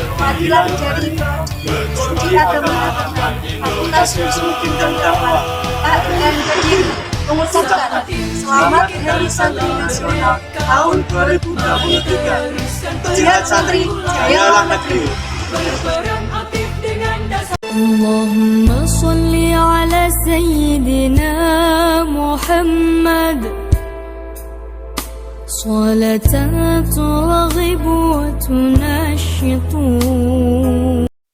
perwakilan dari Studi Agama dan Fakultas Muslim dan Dakwah AIN Kediri mengucapkan Selamat Hari Santri Nasional tahun 2023. Jaya Santri, Jayalah Negeri. Allahumma salli ala Sayyidina Muhammad salatan turaghibu wa tunashitu.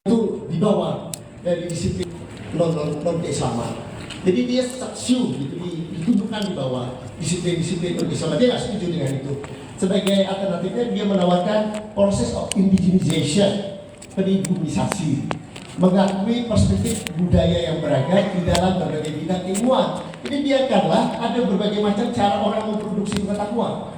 Itu dibawa dari disiplin non-keislaman. Jadi dia saksiu gitu, ditunjukkan di bawah disiplin non-keislaman. Dia nggak setuju dengan itu. Sebagai alternatifnya dia menawarkan proses of indigenization, pribumi,sasi, mengakui perspektif budaya yang beragam di dalam berbagai bidang ilmuwan. Jadi biarkanlah ada berbagai macam cara orang memproduksi pengetahuan.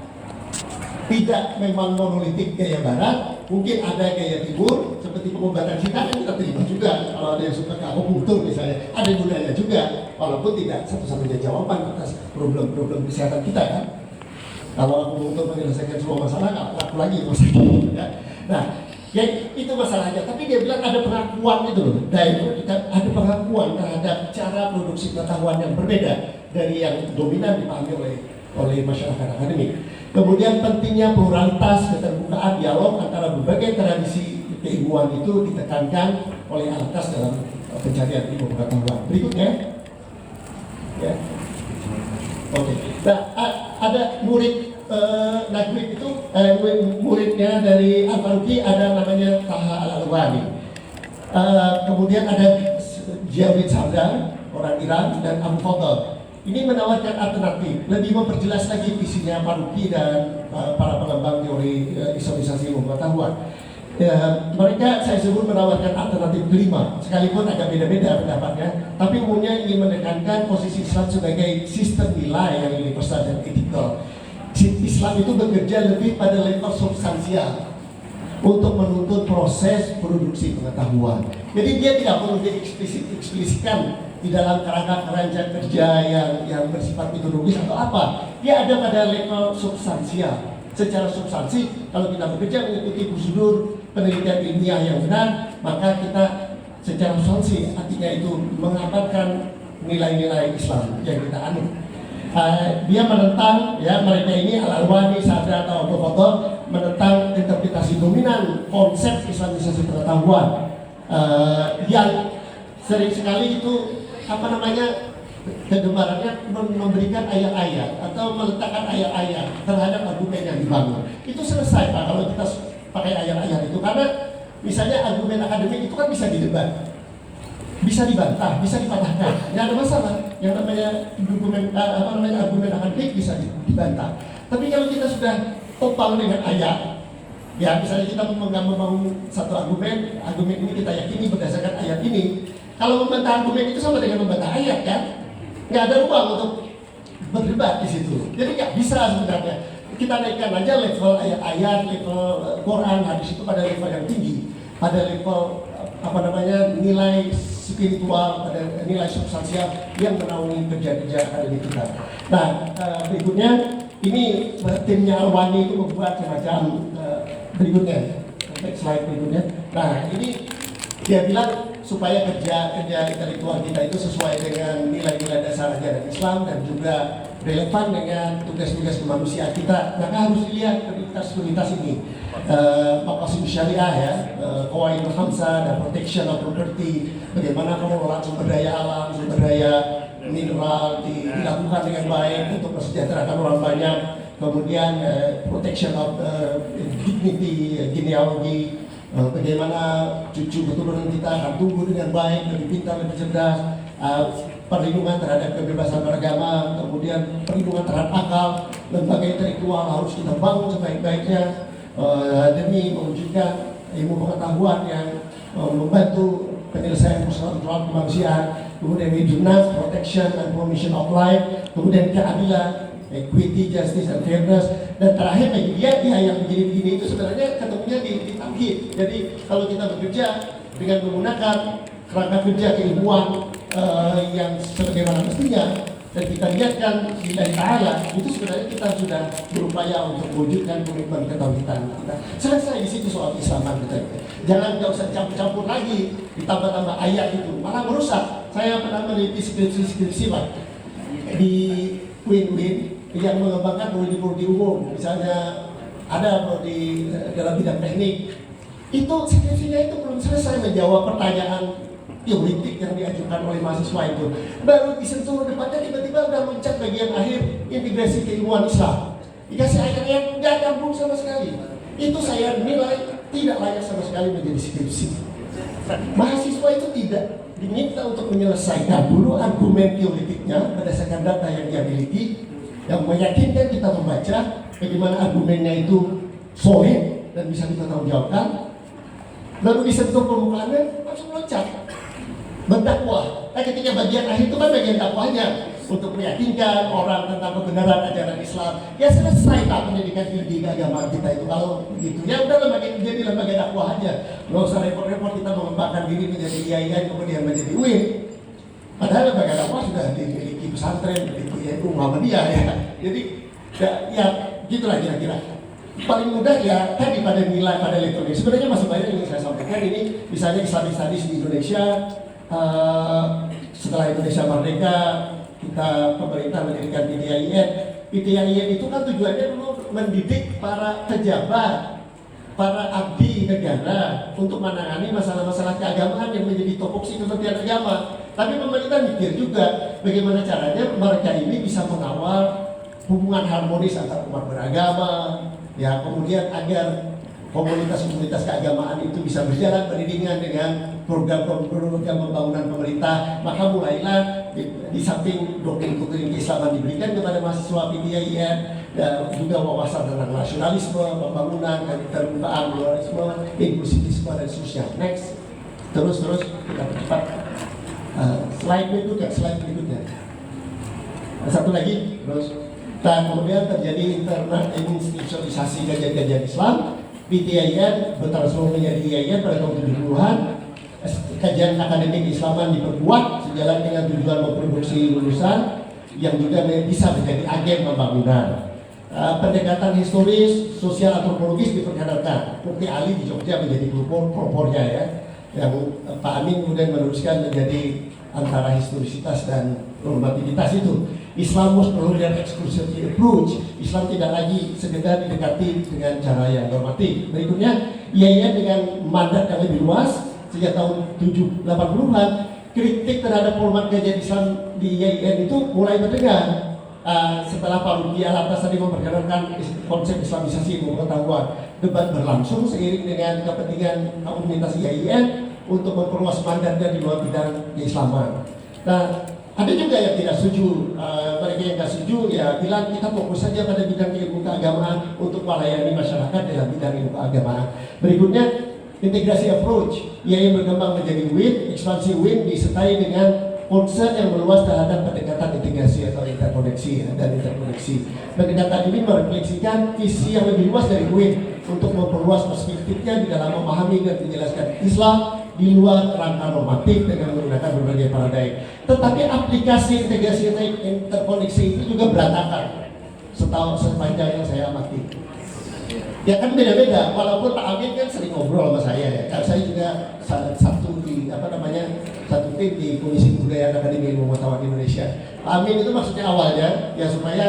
Tidak memang monolitik gaya barat, mungkin ada gaya timur, seperti pengobatan Cina kan kita terima juga. Kalau ada yang suka ke akupunktur misalnya, ada gunanya juga, walaupun tidak satu-satunya jawaban atas problem-problem kesehatan kita kan. Kalau akupunktur menyelesaikan semua masalah, nggak laku lagi masalah ya. Nah, ya itu masalahnya. Tapi dia bilang ada pengakuan itu loh, ada pengakuan terhadap cara produksi pengetahuan yang berbeda dari yang dominan dipahami oleh masyarakat akademik. Kemudian pentingnya pluralitas, keterbukaan, dialog antara berbagai tradisi keilmuan itu ditekankan oleh Al-Kas dalam pencarian ilmu pengetahuan. Berikutnya, ya, oke. Nah, ada murid Najib itu, muridnya dari Al-Faruqi ada namanya Taha Al-Alwani. Kemudian ada Jawid Sardar, orang Iran, dan Abu Fadl. Ini menawarkan alternatif, lebih memperjelas lagi visinya Faruqi dan para pengembang teori islamisasi ilmu pengetahuan. Mereka saya sebut menawarkan alternatif kelima, sekalipun agak beda-beda pendapatnya, tapi umumnya ingin menekankan posisi Islam sebagai sistem nilai yang universal dan etikal. Islam itu bekerja lebih pada level substansial untuk menuntut proses produksi pengetahuan. Jadi dia tidak perlu dieksplisitkan di dalam kerangka kerja yang bersifat metodologis atau apa. Dia ada pada level substansial. Secara substansi, kalau kita bekerja mengikuti prosedur penelitian ilmiah yang benar, maka kita secara substansi artinya itu mengamalkan nilai-nilai Islam yang kita anut. Dia menentang, ya, mereka ini Al-Alwani, Sadra atau Abu Fadl menentang interpretasi dominan konsep islamisasi pengetahuan yang sering sekali itu kegemarannya memberikan ayat-ayat atau meletakkan ayat-ayat terhadap argumen yang dibangun. Itu selesai Pak kalau kita pakai ayat-ayat itu, karena misalnya argumen akademik itu kan bisa didebat, bisa dibantah, bisa dipatahkan, nggak ada masalah. Yang namanya argumen akademik bisa dibantah. Tapi kalau kita sudah topang dengan ayat, ya misalnya kita membangun satu argumen ini kita yakini berdasarkan ayat ini. Kalau membantah argumen itu sama dengan membantah ayat kan? Nggak ada ruang untuk berdebat di situ. Jadi nggak bisa sebenarnya. Kita naikkan aja level ayat-ayat, level Quran, hadis itu pada level yang tinggi, pada level nilai spiritual, pada nilai substansial yang menaungi kerja-kerja akademik kita. Nah, berikutnya ini timnya Alwani itu membuat semacam berikutnya, slide berikutnya. Nah, ini dia bilang supaya kerja intelektual kita itu sesuai dengan nilai-nilai dasar ajaran Islam dan juga relevan dengan tugas-tugas kemanusiaan kita, maka harus dilihat prioritas ini. Maqasid syariah ya, qawaid khamsah dan protection of property, bagaimana pengelolaan sumber daya alam, sumber daya mineral dilakukan dengan baik untuk mesejahterakan orang banyak. Kemudian protection of dignity, genealogy, bagaimana cucu keturunan kita akan tumbuh dengan baik, lebih pintar, lebih cerdas, perlindungan terhadap kebebasan beragama, kemudian perlindungan terhadap akal, lembaga intelektual harus kita bangun sebaik-baiknya demi mewujudkan ilmu pengetahuan yang membantu penyelesaian persoalan kemanusiaan. Kemudian wujudnya protection and promotion of life, kemudian keadilan, equity, justice, and fairness, dan terakhir bagi dia yang begini-begini itu sebenarnya ketemunya di tauhid. Jadi kalau kita bekerja dengan menggunakan kerangka kerja keilmuan yang sebagaimana mestinya, Dan kita lihatkan lillahi ta'ala, itu sebenarnya kita sudah berupaya untuk mewujudkan komitmen ketauhidan kita. Selesai di situ soal Islaman kita. Jangan nggak usah campur-campur lagi, ditambah-tambah ayat itu, malah merusak. Saya pernah meneliti skripsi Pak di UIN yang mengembangkan prodi umum, misalnya ada prodi dalam bidang teknik. Itu skripsinya itu belum selesai menjawab pertanyaan teoritik yang diajukan oleh mahasiswa itu. Baru disentuh depannya tiba-tiba udah loncat bagian akhir integrasi keilmuan Islam. Dikasih ayat-ayat nggak nyambung sama sekali. Itu saya nilai tidak layak sama sekali menjadi skripsi. Mahasiswa itu tidak diminta untuk menyelesaikan dulu argumen teoritiknya berdasarkan data yang dia miliki, yang meyakinkan kita membaca bagaimana argumennya itu solid dan bisa kita tanggungjawabkan. Baru disentuh permukaannya langsung loncat berdakwah. Ketika bagian akhir itu kan bagian dakwahnya untuk meyakinkan orang tentang kebenaran ajaran Islam. Ya selesai tak pendidikan di agama kita itu kalau begitu. Ya udah jadi lembaga dakwah aja. Nggak usah repot-repot kita mengembangkan diri menjadi IAIN kemudian menjadi UIN. Padahal lembaga dakwah sudah dimiliki pesantren, memiliki Muhammadiyah ya. Jadi ya gitulah kira-kira. Paling mudah ya tadi pada nilai pada elektronik. Sebenarnya masih banyak yang saya sampaikan ini. Misalnya Islamic Studies di Indonesia. Setelah Indonesia merdeka, kita pemerintah mendirikan PTIN. PTIN itu kan tujuannya dulu mendidik para pejabat, para abdi negara untuk menangani masalah-masalah keagamaan yang menjadi topoksi Kementerian Agama. Tapi pemerintah mikir juga bagaimana caranya mereka ini bisa mengawal hubungan harmonis antar umat beragama, ya kemudian agar komunitas-komunitas keagamaan itu bisa berjalan beriringan dengan program-program pembangunan pemerintah. Maka mulailah di samping doktrin-doktrin keislaman diberikan kepada mahasiswa PTIN dan juga wawasan tentang nasionalisme, pembangunan, keterbukaan, pluralisme, inklusivisme dan seterusnya. Next, terus kita percepat. Slide berikutnya. Satu lagi, terus. Dan kemudian terjadi institusionalisasi kajian-kajian Islam. PTIN bertransformasi menjadi IAIN pada tahun 70-an. Kajian akademik Islaman diperkuat sejalan dengan tujuan memproduksi lulusan yang juga bisa menjadi agen pembangunan. Pendekatan historis, sosial, antropologis diperkenalkan. Bukti Ali di Jogja menjadi propornya ya. Yang Pak Amin kemudian meneruskan menjadi antara historisitas dan normativitas itu. Islam must no longer exclusively approach. Islam tidak lagi sekedar didekati dengan cara yang normatif. Berikutnya, IAIN dengan mandat yang lebih luas sejak tahun 80-an, kritik terhadap format kajian Islam di IAIN itu mulai terdengar. Setelah Pak Ruki Alatas tadi memperkenalkan konsep Islamisasi ilmu pengetahuan, debat berlangsung seiring dengan kepentingan komunitas IAIN untuk memperluas mandatnya di luar bidang keislaman. Nah, ada juga yang tidak setuju, mereka yang tidak setuju ya bilang kita fokus saja pada bidang ilmu keagamaan untuk melayani masyarakat dalam bidang ilmu keagamaan. Berikutnya, integrasi approach, yang berkembang menjadi WIN, ekspansi WIN disertai dengan concern yang meluas terhadap pendekatan integrasi atau interkoneksi dan interkoneksi. Pendekatan ini merefleksikan visi yang lebih luas dari WIN untuk memperluas perspektifnya di dalam memahami dan menjelaskan Islam di luar rangka normatif dengan menggunakan berbagai paradigma. Tetapi aplikasi integrasi interkoneksi itu juga berantakan sepanjang yang saya amati. Ya kan beda-beda, walaupun Pak Amin kan sering ngobrol sama saya ya. Kan saya juga satu tim di Komisi Kebudayaan Akademi Ilmu Pengetahuan Indonesia. Pak Amin itu maksudnya awalnya ya supaya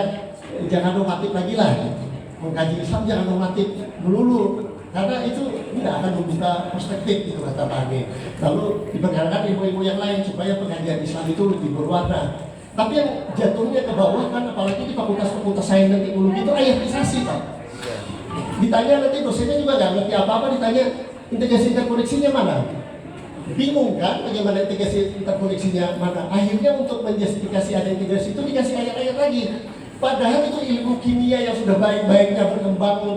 jangan normatif lagi lah. Mengkaji Islam jangan normatif melulu. Karena itu tidak akan membuka perspektif itu kata Pak Amin. Lalu diperkenalkan ilmu-ilmu yang lain supaya pengajian Islam itu lebih berwarna. Tapi yang jatuhnya ke bawah kan apalagi di fakultas-fakultas sains dan teknologi itu ayatisasi Pak. Ditanya nanti dosennya juga nggak ngerti apa-apa, ditanya integrasi interkoneksinya mana? Bingung kan bagaimana integrasi interkoneksinya mana? Akhirnya untuk menjustifikasi ada integrasi itu dikasih ayat-ayat lagi. Padahal itu ilmu kimia yang sudah baik-baiknya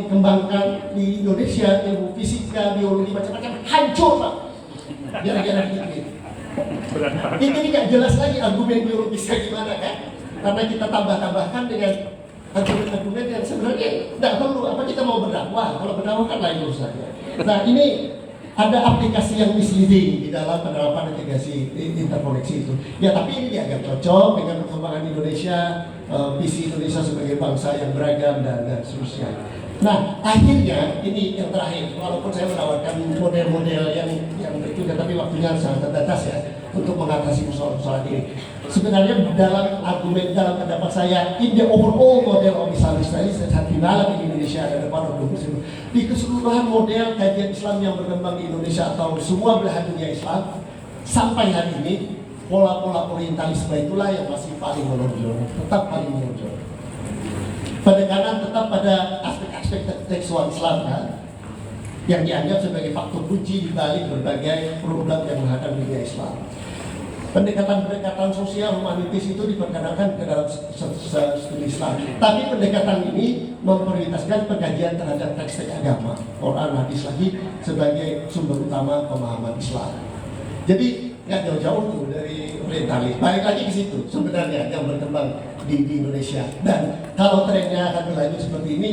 dikembangkan di Indonesia, ilmu fisika, biologi, macam-macam, hancur Pak. Gara-gara ini. Ini nggak jelas lagi argumen biologisnya gimana kan? Karena kita tambah-tambahkan dengan argumen-argumen yang sebenarnya nggak perlu. Apa kita mau berdakwah? Kalau berdakwah kan lain urusannya. Nah ini ada aplikasi yang misleading di dalam penerapan integrasi interkoneksi itu. Ya tapi ini dianggap cocok dengan perkembangan Indonesia, visi Indonesia sebagai bangsa yang beragam dan seterusnya. Nah akhirnya ini yang terakhir, walaupun saya menawarkan model-model yang berikutnya, tapi waktunya sangat terbatas ya untuk mengatasi persoalan ini. Sebenarnya dalam argumen, dalam pendapat saya, in the overall model of Islamic studies that developed in Indonesia dan depan of di keseluruhan model kajian Islam yang berkembang di Indonesia atau semua belahan dunia Islam sampai hari ini, pola-pola orientalisme itulah yang masih paling menonjol, tetap paling menonjol. Pendekatan tetap pada aspek-aspek tekstual Islam kan, yang dianggap sebagai faktor kunci di balik berbagai problem yang menghadapi dunia Islam. Pendekatan-pendekatan sosial humanitis itu diperkenalkan ke dalam studi Islam. Tapi pendekatan ini memprioritaskan pengkajian terhadap teks-teks agama, Quran, hadis lagi sebagai sumber utama pemahaman Islam. Jadi nggak jauh-jauh tuh dari orientalis. Balik lagi ke situ sebenarnya yang berkembang di Indonesia. Dan kalau trennya akan berlanjut seperti ini,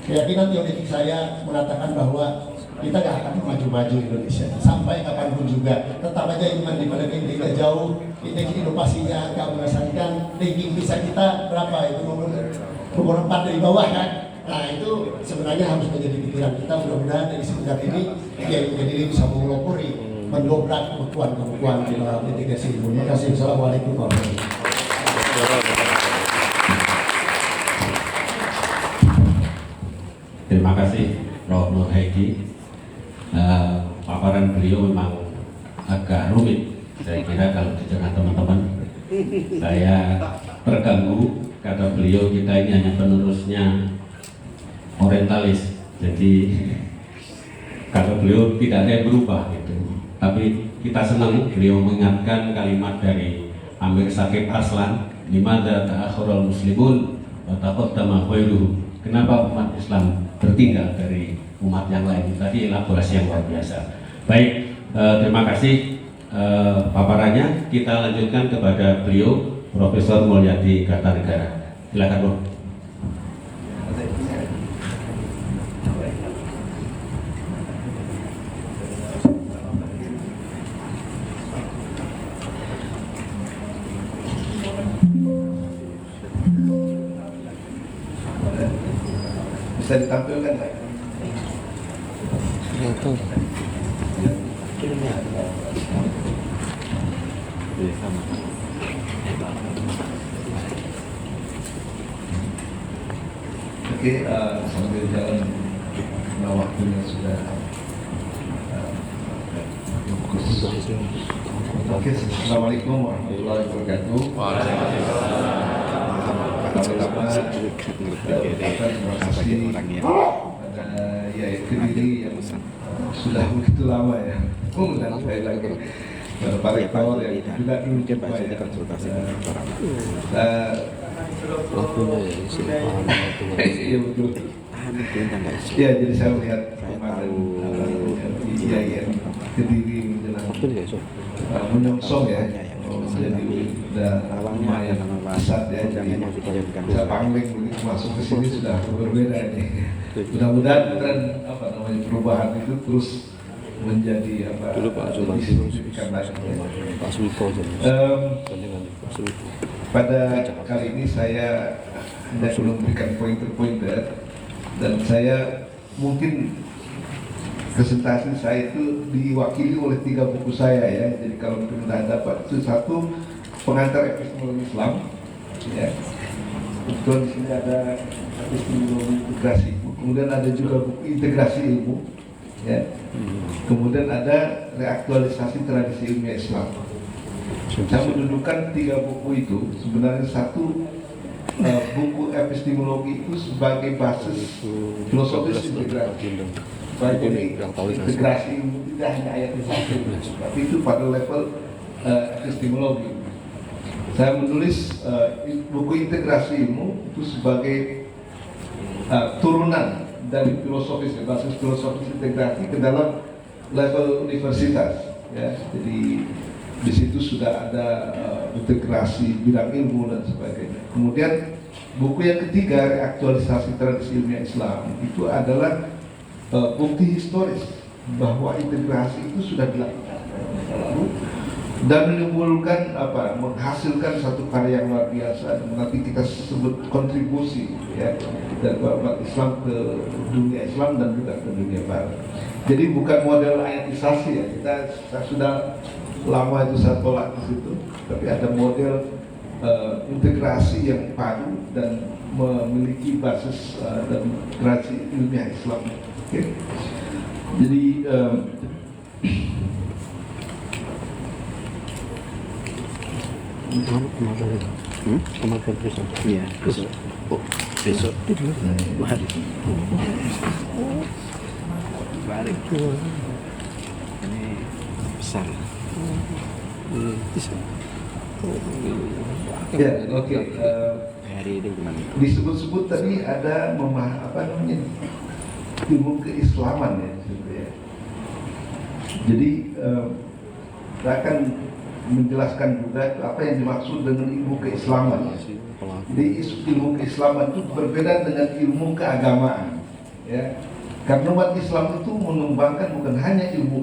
keyakinan teoretik saya mengatakan bahwa kita nggak akan maju-maju Indonesia sampai kapanpun juga. Tetap aja iman daripada kita jauh, indeks inovasinya nggak mengesankan. Ranking bisa kita berapa itu nomor 4 dari bawah kan. Nah itu sebenarnya harus menjadi pikiran kita. Mudah-mudahan dari sekitar ini yang menjadi bisa mengelopori, mendobrak kemampuan di dalam integrasi ilmu. Terima kasih. Assalamualaikum warahmatullahi wabarakatuh. Terima kasih Prof. Nur Haidi. Paparan beliau memang agak rumit. Saya kira kalau di tengah teman-teman saya terganggu kata beliau kita ini hanya penerusnya orientalis. Jadi kata beliau tidak ada yang berubah gitu. Tapi kita senang beliau mengingatkan kalimat dari Amir Syakib Arslan, limadza ta'akhkharul muslimun wa taqaddama khairuhum. Kenapa umat Islam tertinggal dari umat yang lain? Tadi elaborasi yang luar biasa. Baik, terima kasih paparannya. Kita lanjutkan kepada beliau, Profesor Mulyadi Kartanegara. Silakan, Bro. Bisa ditampilkan Pak? Oke, sambil jalan waktunya sudah Oke, assalamualaikum warahmatullahi wabarakatuh. Pertama-tama terima kasih pada YAI Kediri yang sudah begitu lama ya mengundang saya lagi, Pak Rektor yang juga dulu jumpa ya. Jadi saya melihat kemarin di YAI Kediri menyongsong ya, jadi udah lumayan besar ya, jadi bisa pangling begitu masuk ke sini sudah berbeda ini. Mudah-mudahan tren perubahan itu terus menjadi lebih signifikan lagi. Pada kali ini saya tidak memberikan pointer-pointer, dan saya mungkin presentasi saya itu diwakili oleh 3 buku saya ya. Jadi kalau kita dapat itu, satu pengantar epistemologi Islam ya, kemudian di sini ada epistemologi integrasi, kemudian ada juga buku integrasi ilmu ya, kemudian ada reaktualisasi tradisi ilmiah Islam. Saya mendudukan 3 buku itu sebenarnya satu buku epistemologi itu sebagai basis filosofis integrasi. Baik ini integrasi ilmu tidak hanya ayat satu, tapi itu pada level epistemologi. Saya menulis buku integrasi ilmu itu sebagai turunan dari filosofis, basis filosofis integrasi ke dalam level universitas. Ya, jadi di situ sudah ada integrasi bidang ilmu dan sebagainya. Kemudian buku yang ketiga, reaktualisasi tradisi ilmiah Islam, itu adalah bukti historis bahwa integrasi itu sudah dilakukan dan menimbulkan menghasilkan satu karya yang luar biasa, dan nanti kita sebut kontribusi ya dari umat Islam ke dunia Islam dan juga ke dunia Barat. Jadi bukan model ayatisasi ya, kita sudah lama itu saya tolak di situ, tapi ada model integrasi yang padu dan memiliki basis dan tradisi ilmiah Islam. Okay. Jadi Iya, besok. Oh, besok. Hari. Balik. Ini besar. Bisa. ya, oke. Hari ini gimana? Disebut-sebut tadi ada ilmu keislaman ya, gitu ya. Jadi saya akan menjelaskan juga apa yang dimaksud dengan ilmu keislaman. Jadi ilmu keislaman itu berbeda dengan ilmu keagamaan, ya. Karena umat Islam itu mengembangkan bukan hanya ilmu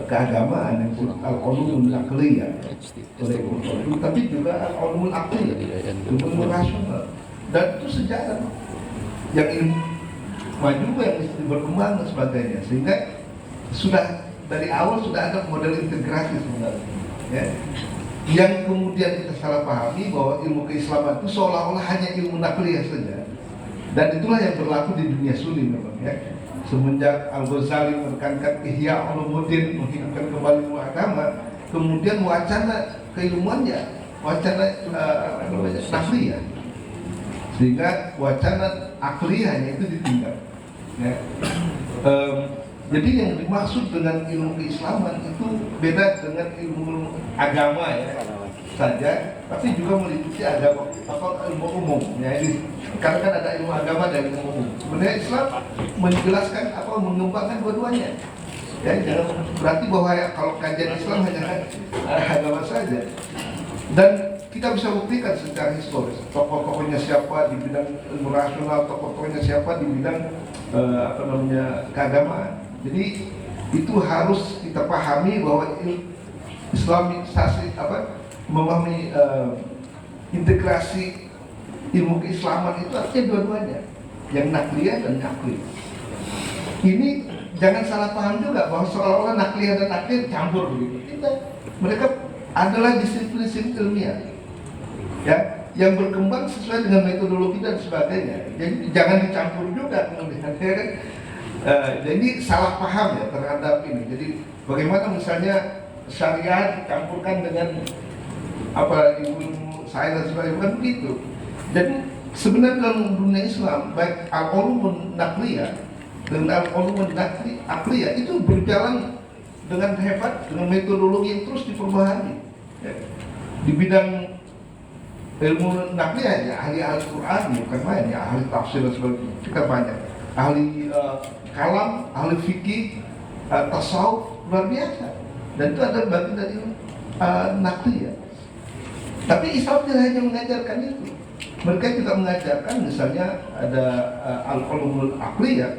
keagamaan yang disebut al-ulumul aqliyah, tapi juga al-ulumul aqliyah, ilmu rasional. Dan itu sejarah yang ilmu maju yang berkembang dan sebagainya, sehingga sudah dari awal sudah ada model integrasi sebenarnya. Ya. Yang kemudian kita salah pahami bahwa ilmu keislaman itu seolah-olah hanya ilmu nakliyah saja, dan itulah yang berlaku di dunia Sunni memang ya. Semenjak Al-Ghazali menekankan Ihya Ulumuddin, menghidupkan kembali ilmu agama, kemudian wacana keilmuannya, wacana nakliyah, sehingga wacana akliyahnya itu ditinggal. Ya. Jadi yang dimaksud dengan ilmu keislaman itu beda dengan ilmu agama ya saja, tapi juga meliputi agama atau ilmu umum. Ya, ini karena kan ada ilmu agama dan ilmu umum. Sebenarnya Islam menjelaskan atau mengembangkan dua-duanya. Ya, jangan berarti bahwa kalau kajian Islam hanya agama saja. Dan kita bisa buktikan secara historis tokoh-tokohnya siapa di bidang ilmu rasional, tokoh-tokohnya siapa di bidang keagamaan. Jadi itu harus kita pahami bahwa Islamisasi memahami integrasi ilmu keislaman itu artinya dua-duanya, yang nakliyah dan akliyah. Ini jangan salah paham juga bahwa seolah-olah nakliyah dan akliyah campur begitu. Tidak, mereka adalah disiplin-disiplin ilmiah, ya, yang berkembang sesuai dengan metodologi dan sebagainya. Jadi jangan dicampur juga kemudian, ya kan? Jadi salah paham ya terhadap ini. Jadi bagaimana misalnya syariat dicampurkan dengan ilmu sains dan sebagainya, bukan begitu. Jadi sebenarnya dalam dunia Islam baik al-ulumul naqliyah dan al-ulumul aqliyah itu berjalan dengan hebat, dengan metodologi yang terus diperbaharui. Ya. Di bidang ilmu naqliyah ya ahli-ahli Quran bukan main ya, ahli tafsir dan sebagainya kita banyak, ahli kalam, ahli fikih, tasawuf luar biasa, dan itu ada bagian dari naqliyah. Tapi Islam tidak hanya mengajarkan itu, mereka juga mengajarkan misalnya ada al-ulumul aqliyah,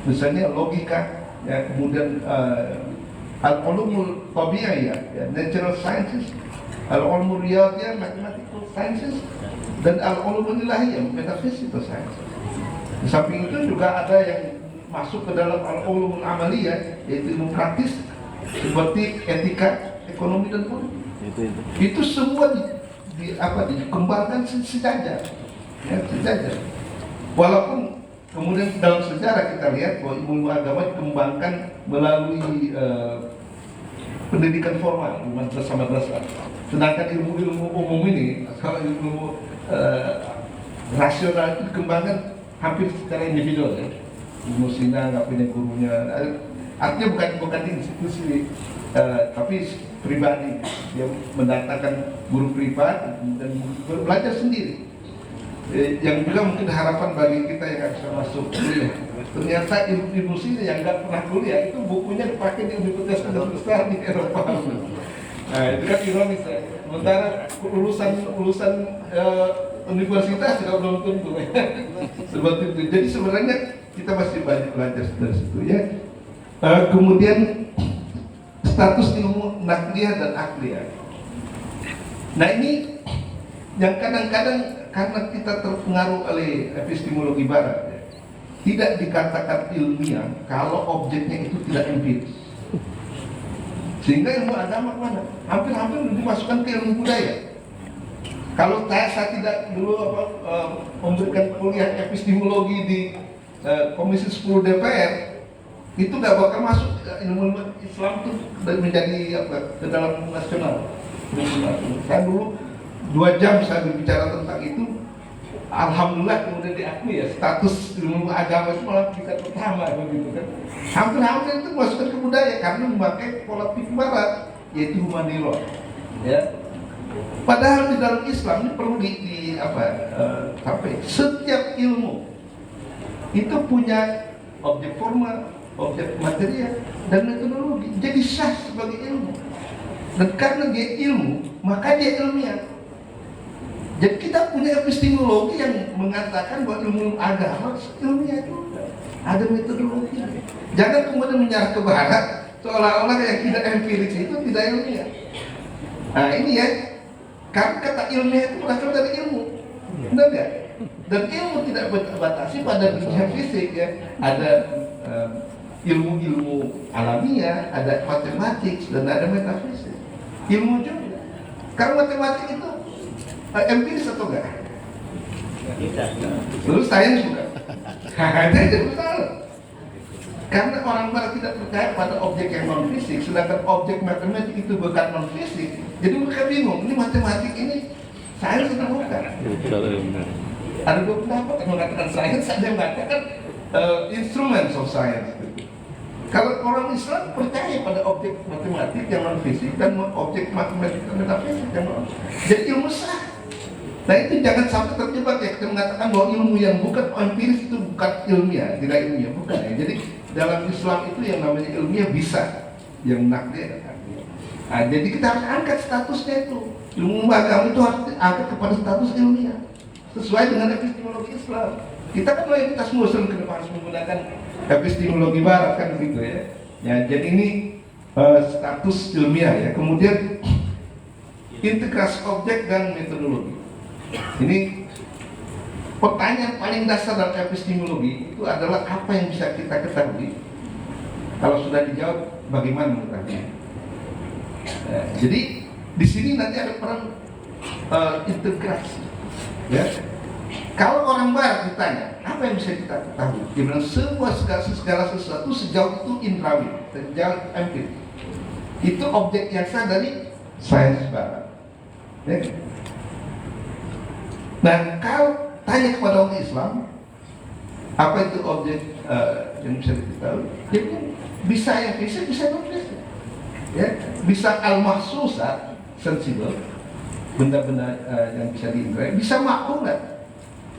misalnya logika, ya, kemudian al-ulumul tabi'iyah, ya, natural sciences, al-ulumul riyadiyah, mathematical sciences, dan al-ulumul ilahiyah, metaphysical sciences. Di samping itu juga ada yang masuk ke dalam al-ulumul amaliyah, yaitu ilmu praktis seperti etika, ekonomi dan politik. Itu semua dikembangkan sejajar, ya, sejajar. Walaupun kemudian dalam sejarah kita lihat bahwa ilmu agama dikembangkan melalui pendidikan formal di madrasah-madrasah. Sedangkan ilmu-ilmu umum ini, kalau ilmu rasional itu dikembangkan hampir secara individual ya. Ilmu Sina nggak punya gurunya, artinya bukan di institusi, tapi pribadi. Dia mendatangkan guru privat dan belajar sendiri. Yang juga mungkin harapan bagi kita yang nggak bisa masuk kuliah. Ternyata ilmu Sina yang nggak pernah kuliah itu bukunya dipakai di universitas di Eropa. Nah itu kan ironis ya. Sementara lulusan universitas juga belum tentu ya. Seperti itu. Jadi sebenarnya kita masih banyak belajar dari situ ya. Kemudian status ilmu nakliyah dan akliyah. Nah ini yang kadang-kadang karena kita terpengaruh oleh epistemologi barat ya, tidak dikatakan ilmiah kalau objeknya itu tidak empiris. Sehingga ilmu agama mana? Hampir-hampir dimasukkan ke ilmu budaya. Kalau saya tidak dulu memberikan kuliah epistemologi di Komisi 10 DPR, itu nggak bakal masuk ilmu Islam itu menjadi ke dalam nasional. Saya dulu 2 jam saya berbicara tentang itu, alhamdulillah kemudian diakui ya status ilmu agama itu malah tingkat pertama begitu kan. Hampir-hampir itu masukkan ke budaya karena memakai pola pikir barat yaitu humanillah. Ya. Padahal di dalam Islam ini perlu setiap ilmu itu punya objek formal, objek material dan metodologi. Jadi sah sebagai ilmu. Dan karena dia ilmu, maka dia ilmiah. Jadi kita punya epistemologi yang mengatakan bahwa ilmu agama ilmiah juga. Ada metodologi. Jangan kemudian menyerah ke barat seolah-olah yang tidak empiris itu tidak ilmiah. Nah ini ya, karena kata ilmiah itu berasal dari ilmu, benar nggak? Dan ilmu tidak berbatasi pada dunia fisik ya. Ada ilmu-ilmu alamiah, ada matematik dan ada metafisik. Ilmu juga. Kalau matematik itu empiris atau enggak? Terus sains juga. Jadi salah. Karena orang barat tidak percaya pada objek yang non fisik, sedangkan objek matematik itu bukan non fisik. Jadi mereka bingung, ini matematik ini sains atau bukan? Ada 2 pendapat yang mengatakan sains, ada yang mengatakan instruments of science. Kalau orang Islam percaya pada objek matematik yang non fisik dan objek matematik dan metafisik yang non. Jadi ilmu sah. Nah itu jangan sampai terjebak ya kita mengatakan bahwa ilmu yang bukan empiris itu bukan ilmiah, tidak ilmiah, bukan ya. Jadi dalam Islam itu yang namanya ilmiah bisa, yang nakliyah dan akliyah. Nah, jadi kita harus angkat statusnya itu. Ilmu agama itu harus diangkat kepada status ilmiah sesuai dengan epistemologi Islam. Kita kan mayoritas Muslim ke depan harus menggunakan epistemologi barat kan begitu ya. Ya jadi ini status ilmiah ya. Kemudian integrasi objek dan metodologi. Ini pertanyaan paling dasar dalam epistemologi itu adalah apa yang bisa kita ketahui. Kalau sudah dijawab, bagaimana mengetahuinya? Jadi di sini nanti ada peran integrasi. Ya. Kalau orang barat ditanya, apa yang bisa kita ketahui? Dia bilang segala sesuatu sejauh itu indrawi, sejauh empiris. Itu objek yang sah dari sains barat. Ya. Nah, kalau tanya kepada orang Islam, apa itu objek yang bisa diketahui? Dia bilang, bisa yang fisik, bisa non fisik. Ya, bisa al-mahsusat, sensibel, benda-benda yang bisa diindrai, bisa maklumat,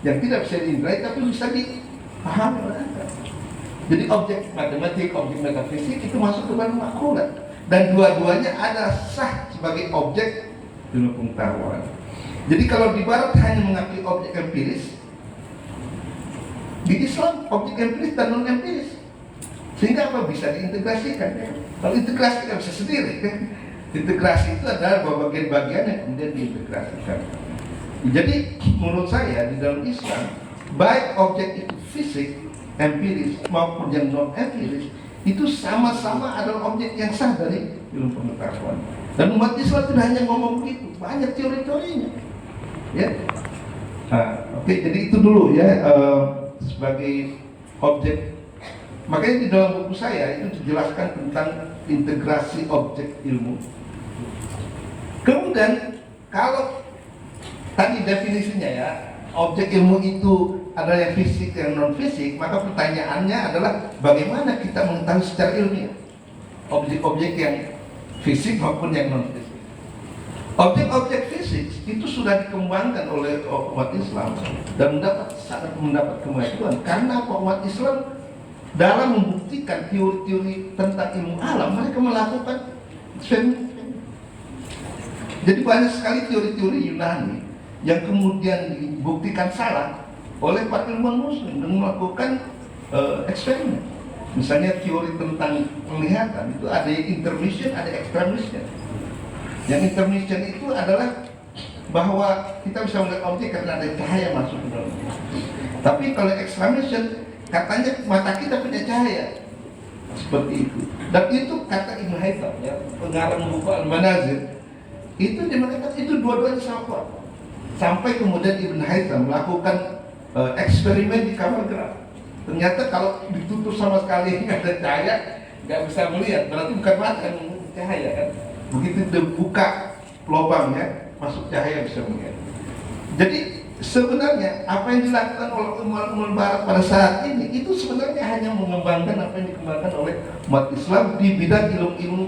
yang tidak bisa diindrai tapi bisa dipahami oleh akal. Jadi objek matematik, objek metafisik itu masuk ke dalam maklumat, dan dua-duanya ada sah sebagai objek ilmu pengetahuan. Jadi kalau di barat hanya mengakui objek empiris, di Islam objek empiris dan non empiris, sehingga apa bisa diintegrasikan ya? Kalau integrasi kan bisa sendiri kan? Integrasi itu adalah bagian-bagian yang kemudian diintegrasikan. Jadi menurut saya di dalam Islam, baik objek itu fisik, empiris maupun yang non empiris, itu sama-sama adalah objek yang sah dari ilmu pengetahuan. Dan umat Islam tidak hanya ngomong begitu, banyak teori-teorinya. Ya, oke, jadi itu dulu ya sebagai objek. Makanya di dalam buku saya itu dijelaskan tentang integrasi objek ilmu. Kemudian kalau tadi definisinya ya, objek ilmu itu adalah yang fisik yang non fisik, maka pertanyaannya adalah bagaimana kita mengetahui secara ilmiah objek-objek yang fisik maupun yang non fisik. Objek-objek fisik itu sudah dikembangkan oleh umat Islam dan sangat mendapat kemajuan karena umat Islam dalam membuktikan teori-teori tentang ilmu alam, mereka melakukan eksperimen. Jadi banyak sekali teori-teori Yunani yang kemudian dibuktikan salah oleh para ilmuwan Muslim dan melakukan eksperimen. Misalnya teori tentang penglihatan itu ada yang intermission, ada extra mission. Yang intermission itu adalah bahwa kita bisa melihat objek karena ada cahaya masuk ke dalamnya. Tapi kalau extra mission, katanya mata kita punya cahaya. Seperti itu. Dan itu kata Ibn Haytham, ya, pengarang buku Al-Manazil, itu dia mengatakan itu dua-duanya sama kuat. Sampai kemudian Ibn Haytham melakukan eksperimen di kamar gerak. Ternyata kalau ditutup sama sekali nggak ada cahaya, nggak bisa melihat. Berarti bukan mata yang cahaya kan. Begitu dibuka lubangnya, masuk cahaya bisa melihat. Jadi sebenarnya apa yang dilakukan oleh umat Barat pada saat ini itu sebenarnya hanya mengembangkan apa yang dikembangkan oleh umat Islam di bidang ilmu-ilmu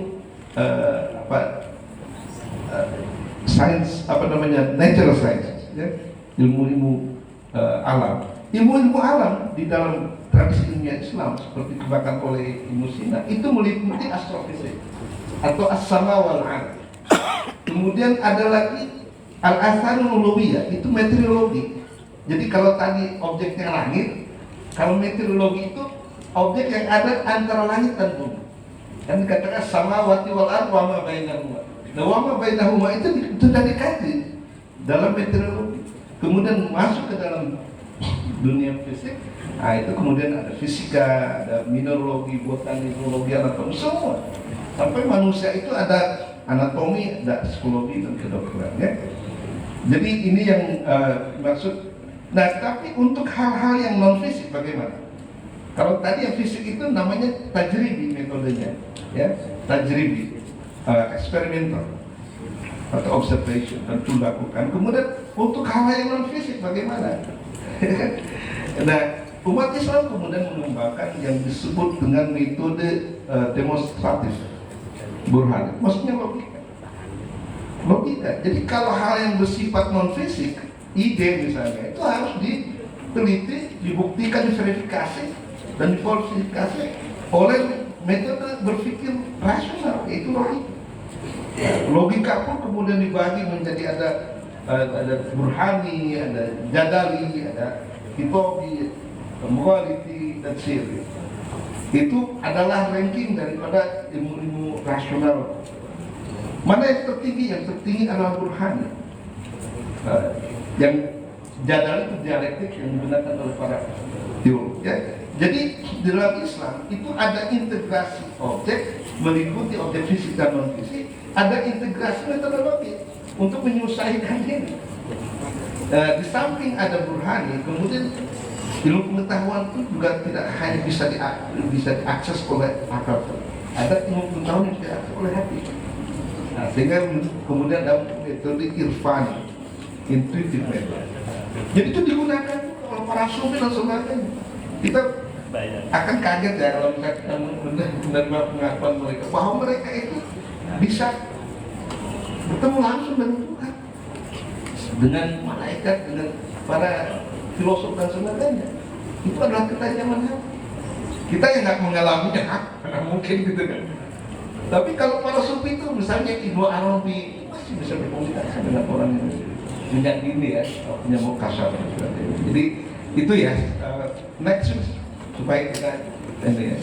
sains, natural science, ya, ilmu-ilmu alam. Ilmu-ilmu alam di dalam tradisi ilmiah Islam seperti dikembangkan oleh Ibnu Sina itu meliputi astrofisik atau as-sama wal ard. Kemudian ada lagi al-atharul uluwiyah, itu meteorologi. Jadi kalau tadi objeknya langit, kalau meteorologi itu objek yang ada antara langit dan bumi. Dan dikatakan samawati wal ard wa ma bainahuma. Nah, wa ma bainahuma itu sudah dikaji dalam meteorologi. Kemudian masuk ke dalam dunia fisik, nah itu kemudian ada fisika, ada mineralogi, botani, zoologi, anatomi, semua. Sampai manusia itu ada anatomi, ada psikologi dan kedokteran, ya. Jadi ini yang maksud. Nah, tapi untuk hal-hal yang non fisik bagaimana? Kalau tadi yang fisik itu namanya tajribi metodenya, ya, tajribi, eksperimental atau observation dan lakukan. Kemudian untuk hal-hal yang non fisik bagaimana? Nah, umat Islam kemudian mengembangkan yang disebut dengan metode demonstratif, burhan, maksudnya logika. Jadi kalau hal yang bersifat non fisik, ide misalnya, itu harus diteliti, dibuktikan, diverifikasi dan difalsifikasi oleh metode berpikir rasional, yaitu logika. Logika pun kemudian dibagi menjadi ada burhani, ada jadali, ada hitobi, morality, dan siri. Itu adalah ranking daripada ilmu-ilmu rasional. Mana yang tertinggi? Yang tertinggi adalah burhani. Yang jadali itu dialektik yang digunakan oleh para teolog. Ya. Jadi di dalam Islam itu ada integrasi objek meliputi objek fisik dan non fisik, ada integrasi metodologi untuk menyelesaikan ini. Di samping ada burhani, kemudian ilmu pengetahuan itu juga tidak hanya bisa diakses oleh akal, ada ilmu pengetahuan yang diakses oleh hati. Nah, sehingga kemudian ada metode irfan, intuitive method. Jadi itu digunakan oleh para sufi dan sebagainya. Kita akan kaget ya kalau kita menerima pengakuan mereka bahwa mereka itu bisa bertemu langsung dengan Tuhan, dengan malaikat, dengan para filosof dan sebagainya. Itu adalah ketajaman hati. Kita yang nggak mengalaminya, karena mungkin gitu kan. Tapi kalau para sufi itu, misalnya Ibnu Arabi masih bisa berkomunikasi dengan orang yang punya ini ya, punya mukasar. Jadi itu ya, next supaya kita ini ya.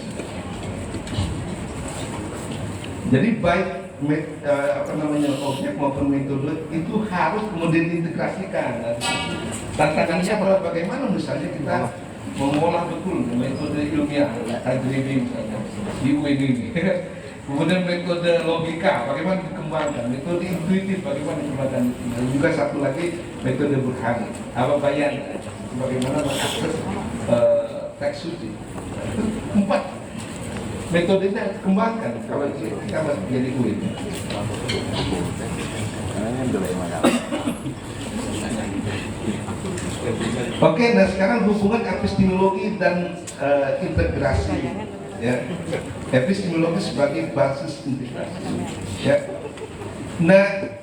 Jadi baik objek maupun metode itu harus kemudian diintegrasikan. Tantangannya adalah bagaimana misalnya kita mengolah betul metode ilmiah, tajribi misalnya di UIN ini. Kemudian metode logika, bagaimana dikembangkan, metode intuitif, bagaimana dikembangkan, dan juga satu lagi metode burhani, apa bayan, bagaimana mengakses teks suci. Itu 4 metodenya dikembangkan kalau kita masih jadi UIN. Oke, nah sekarang hubungan epistemologi dan integrasi, ya. Epistemologi sebagai basis integrasi, ya. Nah,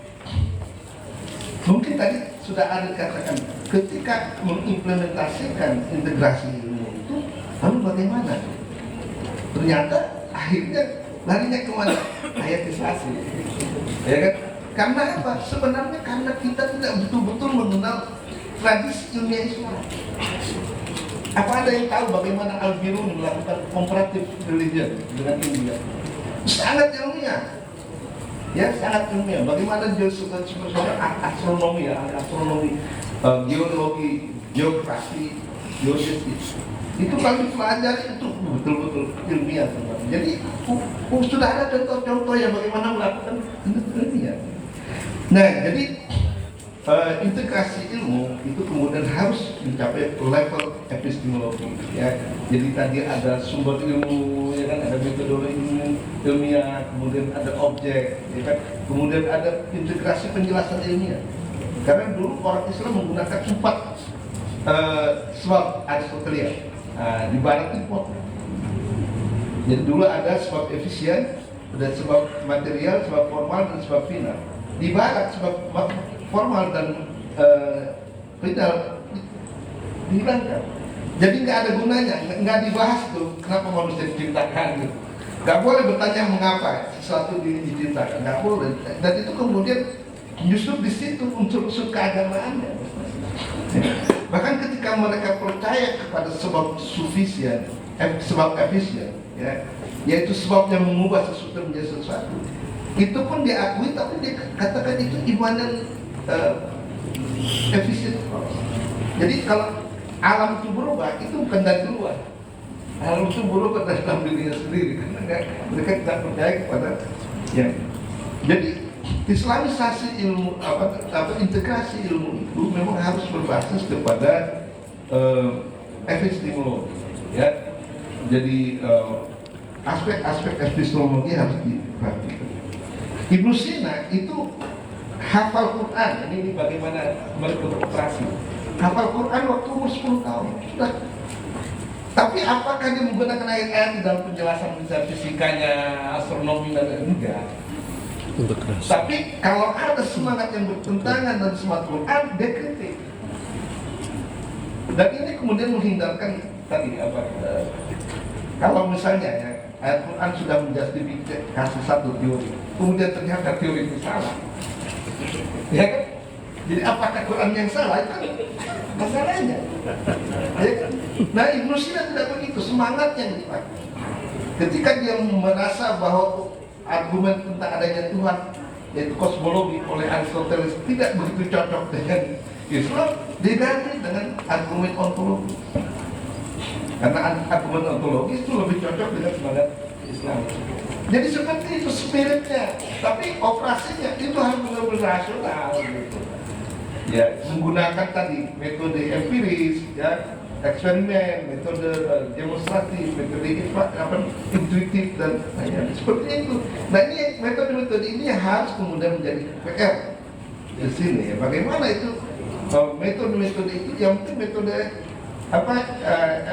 mungkin tadi sudah ada katakan ketika mengimplementasikan integrasi ilmu itu, lalu bagaimana? Ternyata akhirnya larinya kemana? Ayatisasi, ya kan? Karena apa? Sebenarnya karena kita tidak betul-betul mengenal tradisi ilmiah Islam. Apa ada yang tahu bagaimana Al-Biruni melakukan comparative religion dengan India? Sangat ilmiah. Ya, sangat ilmiah. Bagaimana dia seorang astronomi, geologi, geografi, geodesi. Itu kami pelajari itu betul-betul ilmiah. Jadi sudah ada contoh-contoh yang bagaimana melakukan ilmiah. Nah, jadi integrasi ilmu itu kemudian harus mencapai level epistemologi. Ya, jadi tadi ada sumber ilmu, ya kan, ada metodologi ilmiah, kemudian ada objek, ya kan, kemudian ada integrasi penjelasan ilmiah. Karena dulu orang Islam menggunakan 4 sebab Aristotelia. Di barat itu jadi dulu ada sebab efisien, ada sebab material, sebab formal, dan sebab final. Di barat sebab formal dan final dihilangkan. Jadi nggak ada gunanya, nggak dibahas tuh kenapa manusia diciptakan. Nggak boleh bertanya mengapa sesuatu diciptakan, nggak boleh. Dan itu kemudian justru di situ unsur-unsur keagamaannya. Bahkan ketika mereka percaya kepada sebab sufisien, sebab efisien, ya, yaitu sebab yang mengubah sesuatu menjadi sesuatu, itu pun diakui, tapi dia katakan itu imanan efisien. Jadi kalau alam itu berubah, itu bukan dari luar. Alam itu berubah dari dalam dirinya sendiri, karena mereka tidak percaya kepada yang. Jadi Islamisasi ilmu, integrasi ilmu itu memang harus berbasis kepada epistemologi, ya. Jadi aspek-aspek epistemologi harus diperhatikan. Ibnu Sina itu hafal Quran, ini bagaimana berkomunikasi. Hafal Quran waktu umur 10 tahun. Sudah. Tapi apakah dia menggunakan ayat-ayat di dalam penjelasan misalnya fisikanya, astronomi dan enggak? Tapi kalau ada semangat yang bertentangan dengan semangat Quran, dia kritik. Dan ini kemudian menghindarkan tadi kalau misalnya ya, ayat Quran sudah menjustifikasi satu teori, kemudian ternyata teori itu salah, ya kan? Jadi apakah Quran yang salah? Itu kan masalahnya. Ya kan? Nah, Ibnu Sina tidak begitu, semangat yang dipakai. Ketika dia merasa bahwa argumen tentang adanya Tuhan, yaitu kosmologi oleh Aristoteles, tidak begitu cocok dengan Islam, diganti dengan argumen ontologi. Karena argumen ontologi itu lebih cocok dengan semangat Islam. Jadi seperti itu spiritnya, tapi operasinya itu harus benar-benar rasional. Gitu. Ya, menggunakan tadi metode empiris, ya, eksperimen, metode demonstratif, metode intuitif dan lainnya seperti itu. Nah, ini metode-metode ini harus kemudian menjadi PR di sini. Ya. Bagaimana itu metode-metode itu yang penting metode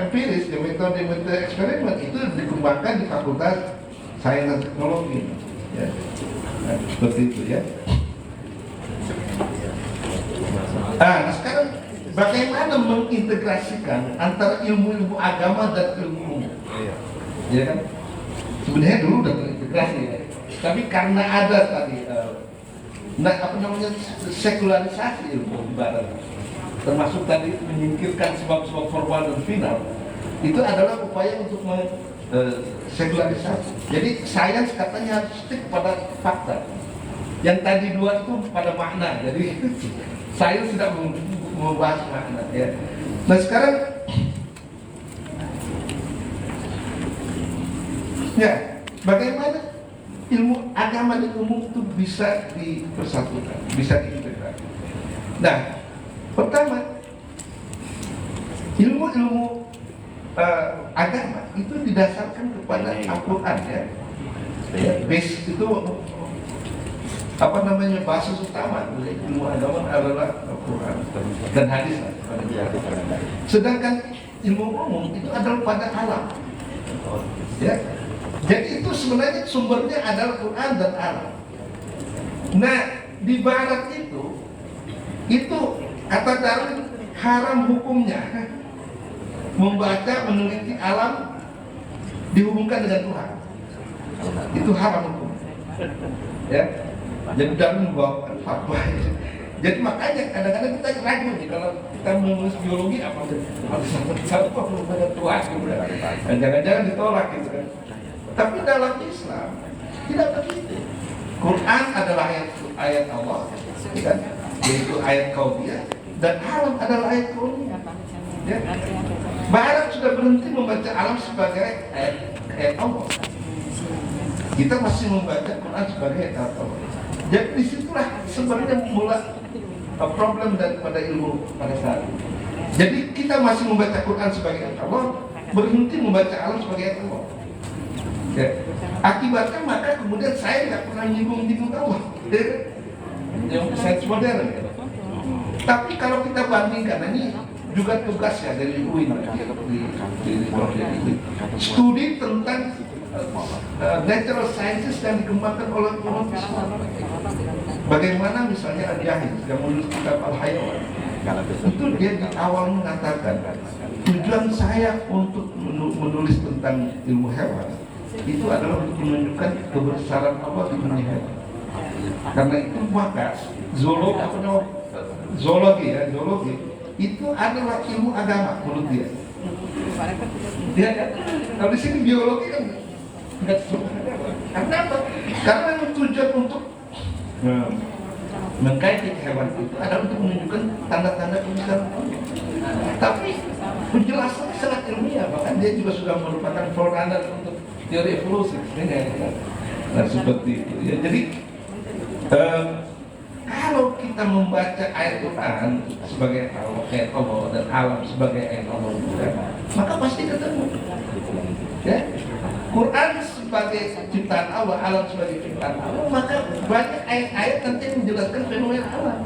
empiris, ya, metode eksperimen itu dikembangkan di Fakultas Sains dan Teknologi. Ya. Nah, seperti itu ya. Nah, sekarang bagaimana mengintegrasikan antara ilmu-ilmu agama dan ilmu umum? Ya kan? Sebenarnya dulu udah terintegrasi ya. Tapi karena ada tadi sekularisasi ilmu ibarat, termasuk tadi menyingkirkan sebab-sebab formal dan final, itu adalah upaya untuk sekularisasi. Jadi sains katanya harus stick pada fakta. Yang tadi dua itu pada makna. Jadi sains tidak membahas makna, ya. Nah sekarang, ya, bagaimana ilmu agama dan umum itu bisa dipersatukan, bisa diintegrasi. Nah, pertama, ilmu-ilmu agama itu didasarkan kepada Al-Quran, ya. Base itu basis utama ilmu agama adalah Al-Quran dan hadis. Sedangkan ilmu umum itu adalah pada alam. Ya. Jadi itu sebenarnya sumbernya adalah Quran dan alam. Nah, di barat itu kata Darwin haram hukumnya membaca, meneliti alam dihubungkan dengan Tuhan. Itu haram hukum. Ya. Jadi Darwin membawakan fatwa. Jadi makanya kadang-kadang kita ragu nih kalau kita menulis biologi apa harus satu belum ada tua gitu kan. Dan jangan-jangan ditolak gitu kan. Tapi dalam Islam tidak begitu. Quran adalah ayat Allah, kan? Yaitu ayat kauniyah, dan alam adalah ayat kauniyah. Ya. Barat sudah berhenti membaca alam sebagai ayat Allah. Kita masih membaca Quran sebagai ayat Allah. Jadi disitulah sebenarnya mulai problem daripada ilmu pada saat itu. Jadi kita masih membaca Quran sebagai ayat Allah, berhenti membaca alam sebagai ayat Allah. Ya. Akibatnya maka kemudian saya nggak pernah nyinggung Allah, ya. Yang sains modern. Ya. Tapi kalau kita bandingkan, ini juga tugas ya dari UIN di studi tentang natural sciences yang dikembangkan oleh umat Islam. Bagaimana misalnya Al-Jahid yang menulis kitab Al-Hayawan, itu dia di awal mengatakan tujuan saya untuk menulis tentang ilmu hewan itu adalah untuk menunjukkan kebesaran Allah di dunia hewan. Karena itu maka zoologi itu adalah ilmu agama menurut dia. Dia kan, kalau di sini biologi kan nggak sesuatu agama. Karena apa? Karena tujuan untuk mengkaji hewan itu adalah untuk menunjukkan tanda-tanda kebesaran Allah. Tapi penjelasannya sangat ilmiah, bahkan dia juga sudah merupakan forerunner untuk teori evolusi. Nah seperti itu. Ya, jadi kalau kita membaca ayat Quran sebagai ayat Allah dan alam sebagai ayat Allah juga, maka pasti ketemu. Ya, Quran sebagai ciptaan Allah, alam sebagai ciptaan Allah, maka banyak ayat-ayat nanti yang menjelaskan fenomena alam.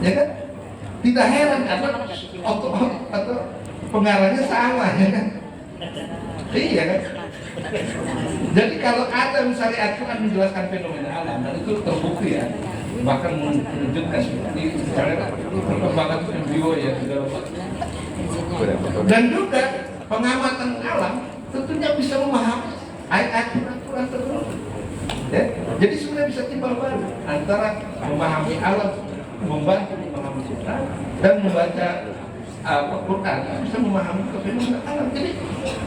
Ya kan? Tidak heran karena atau pengarangnya sama, ya kan? Iya kan? Jadi kalau ada misalnya Al-Quran menjelaskan fenomena alam, dan itu terbukti ya, bahkan menunjukkan seperti misalnya perkembangan embrio ya dan juga pengamatan alam tentunya bisa memahami ayat-ayat Al-Quran tertentu. Ya? Jadi sebenarnya bisa timbal balik antara memahami alam, membantu memahami Quran, dan membaca Al-Quran bisa memahami fenomena alam. Jadi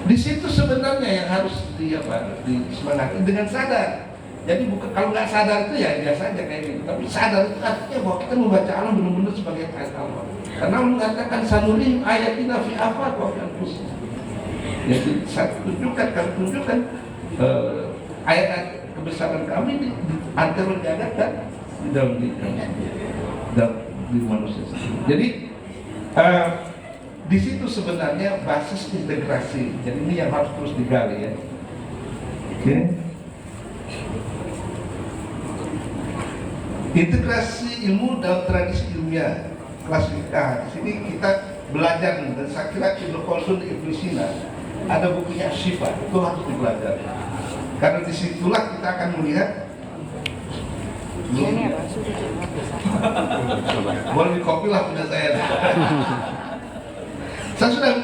di situ sebenarnya yang harus disemangati dengan sadar. Jadi bukan, kalau nggak sadar itu ya biasa aja kayak gitu. Tapi sadar itu artinya bahwa kita membaca alam benar-benar sebagai ayat Allah. Karena Allah mengatakan sanurihim ayatina fi afaq wa fi anfusihim. Jadi saya tunjukkan ayat-ayat kebesaran kami di antara jagat dan di dalam diri manusia. Jadi di situ sebenarnya basis integrasi. Jadi ini yang harus terus digali ya. Oke. Integrasi ilmu dalam tradisi ilmiah klasifikasi. Di sini kita belajar dan saya kira Ibnu Khaldun Ibnu Sina ada bukunya Syifa, itu harus dipelajari. Karena disitulah kita akan melihat. Boleh dikopi lah punya saya.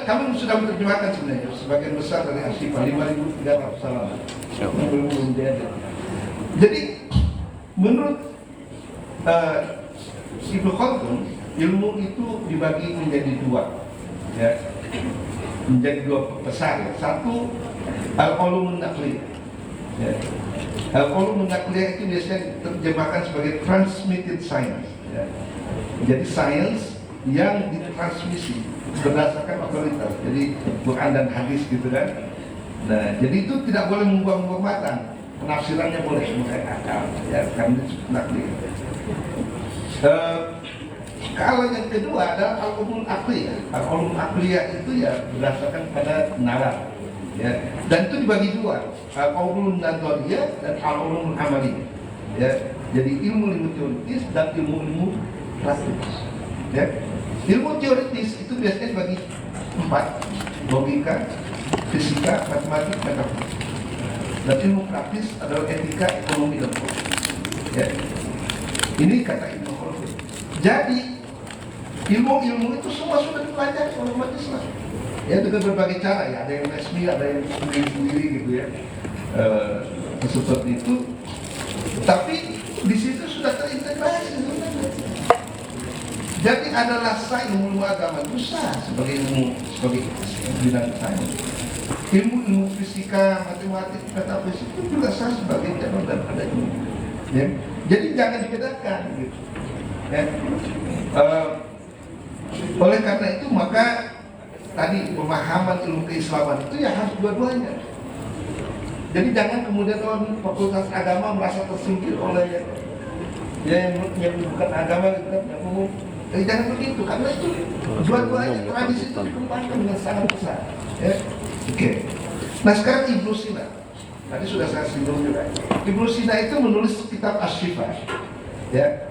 Kami sudah menerjemahkan sebenarnya sebagian besar dari Asyifa 5.300 halaman. Belum diedit. Jadi menurut Ibnu Khaldun, ilmu itu dibagi menjadi dua, ya, menjadi dua besar. Ya. Satu al-ulumun naqliyah. Ya. Al-ulumun naqliyah itu biasanya diterjemahkan sebagai transmitted science. Ya. Jadi sains yang ditransmisi berdasarkan otoritas. Jadi Quran dan hadis gitu kan. Nah, jadi itu tidak boleh membuang-buang mata. Penafsirannya boleh memakai akal, ya, karena itu naqliyah. Kalau yang kedua adalah al-ulum aqliyah. Al-ulum aqliyah itu ya berdasarkan pada nalar, ya. Dan itu dibagi dua, al-ulum nadhariyah dan al-ulum amaliyah. Ya. Jadi ilmu teoritis dan ilmu praktis. Ya. Ilmu teoritis itu biasanya dibagi 4: logika, fisika, matematika, metafisika. Dan ilmu praktis adalah etika, ekonomi, dan politik. Ya. Ini kata Ibnu Khaldun. Jadi ilmu-ilmu itu semua sudah dipelajari oleh umat Islam. Ya, dengan berbagai cara ya, ada yang resmi, ada yang sendiri-sendiri gitu ya. Seperti itu. Tapi di situ sudah terintegrasi sebenarnya. Jadi adalah sah ilmu agama itu sah sebagai bidang sains. Ilmu fisika, matematik, metafisik itu juga sah sebagai cabang daripada ilmu. Ya. Jadi jangan dibedakan gitu. Ya. Oleh karena itu maka tadi pemahaman ilmu keislaman itu ya harus dua-duanya. Jadi jangan kemudian orang fakultas agama merasa tersingkir oleh yang bukan agama gitu kan, yang umum. Jadi jangan begitu, karena itu dua-duanya tradisi itu dikembangkan dengan sangat besar. Ya. Oke. Nah sekarang Ibnu Sina, tadi sudah saya singgung juga. Ibnu Sina itu menulis kitab Asy-Syifa. Ya.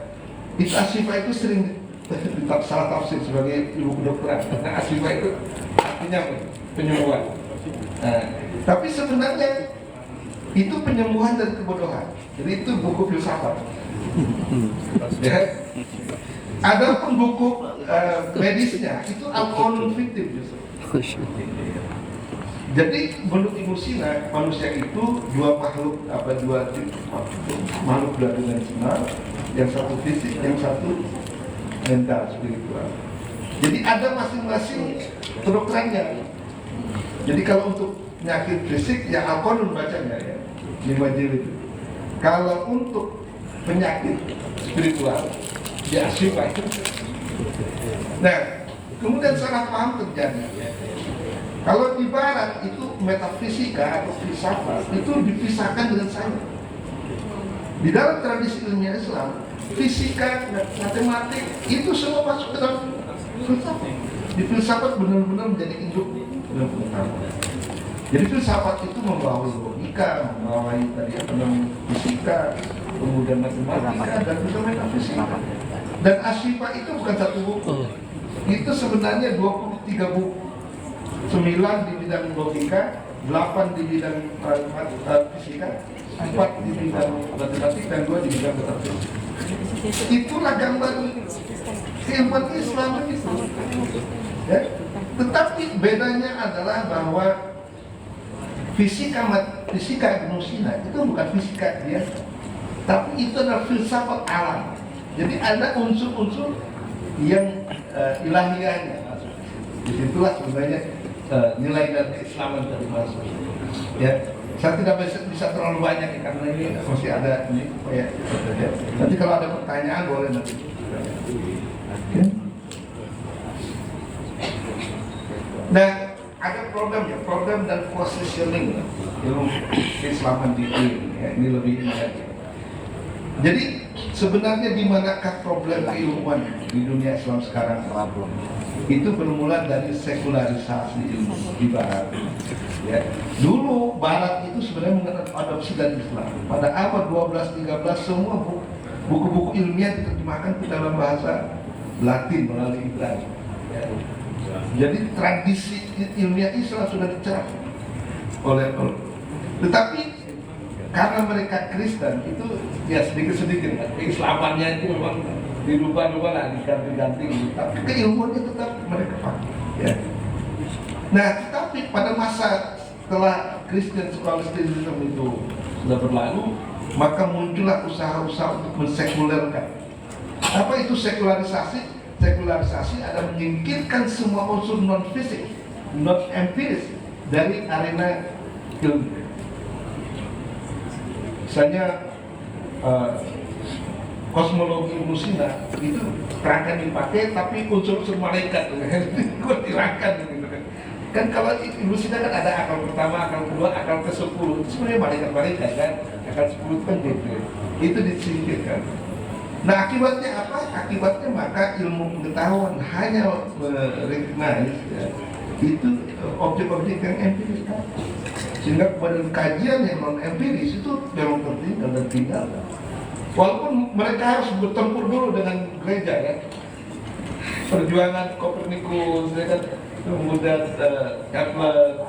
Itu Asy-Syifa itu sering salah tafsir sebagai ilmu kedokteran. Karena Asy-Syifa itu artinya penyembuhan. Nah, tapi sebenarnya itu penyembuhan dari kebodohan. Jadi itu buku filsafat. Ya. Ada pun buku medisnya itu alkohol fiktif justru. Jadi menurut Ibnu Sina manusia itu dua makhluk dimensional, yang satu fisik, yang satu mental spiritual. Jadi ada masing-masing kedokterannya. Jadi kalau untuk penyakit fisik ya alkohol bacanya ya 5 jilid. Kalau untuk penyakit spiritual ya Asy-Syifa. Nah, kemudian salah paham terjadi. Kalau di barat itu metafisika atau filsafat itu dipisahkan dengan sains. Di dalam tradisi ilmiah Islam, fisika, matematik itu semua masuk ke dalam filsafat. Di filsafat benar-benar menjadi induk dalam pengetahuan. Jadi filsafat itu membawa logika, membawa tadi fisika, kemudian matematika dan juga metafisika. Dan Asy-Syifa itu bukan satu buku. Itu sebenarnya 23 buku. 9 di bidang logika, 8 di bidang fisika, 4 di bidang matematik dan 2 di bidang metafisika. Itulah gambar keilmuan Islam itu. Ya. Tetapi bedanya adalah bahwa fisika Ibnu Sina itu bukan fisika biasa, tapi itu adalah filsafat alam. Jadi ada unsur-unsur yang ilahiyahnya. Disitulah sebenarnya nilai dan keislaman dari masuk. Ya, saya tidak bisa terlalu banyak karena ini masih ada ini. Ya. Nanti kalau ada pertanyaan boleh nanti. Ya. Nah, ada problem dan positioning ilmu keislaman di ini. Ya, ini lebih ini. Jadi sebenarnya di manakah problem keilmuan di dunia Islam sekarang? Itu bermula dari sekularisasi ilmu di Barat. Ya. Dulu Barat itu sebenarnya mengadopsi dari Islam. Pada abad 12-13 semua buku-buku ilmiah diterjemahkan ke dalam bahasa Latin melalui Ibrani. Ya. Jadi tradisi ilmiah Islam sudah dicerahkan oleh. Tetapi karena mereka Kristen itu ya sedikit-sedikit keislamannya itu memang dirubah-rubah lah, diganti-ganti gitu. Tapi keilmuannya tetap mereka pakai. Ya. Nah, tetapi pada masa setelah Christian scholasticism itu sudah berlalu, maka muncullah usaha-usaha untuk mensekulerkan. Apa itu sekularisasi? Sekularisasi adalah menyingkirkan semua unsur non-fisik, non-empiris dari arena ilmu. Misalnya kosmologi Ibnu Sina itu terangkan dipakai, tapi unsur-unsur malaikat itu dirangkan gitu kan. Kan kalau Ibnu Sina kan ada akal pertama, akal kedua, akal ke-10 itu sebenarnya malaikat kan, akal 10 kan gitu. Itu disingkirkan. Nah akibatnya apa? Akibatnya maka ilmu pengetahuan hanya merecognize ya, itu objek-objek yang empiris kan. Sehingga pada kajian yang non empiris itu memang tertinggal dan tinggal. Walaupun mereka harus bertempur dulu dengan gereja ya. Perjuangan Kopernikus, ya kan, kemudian Kepler,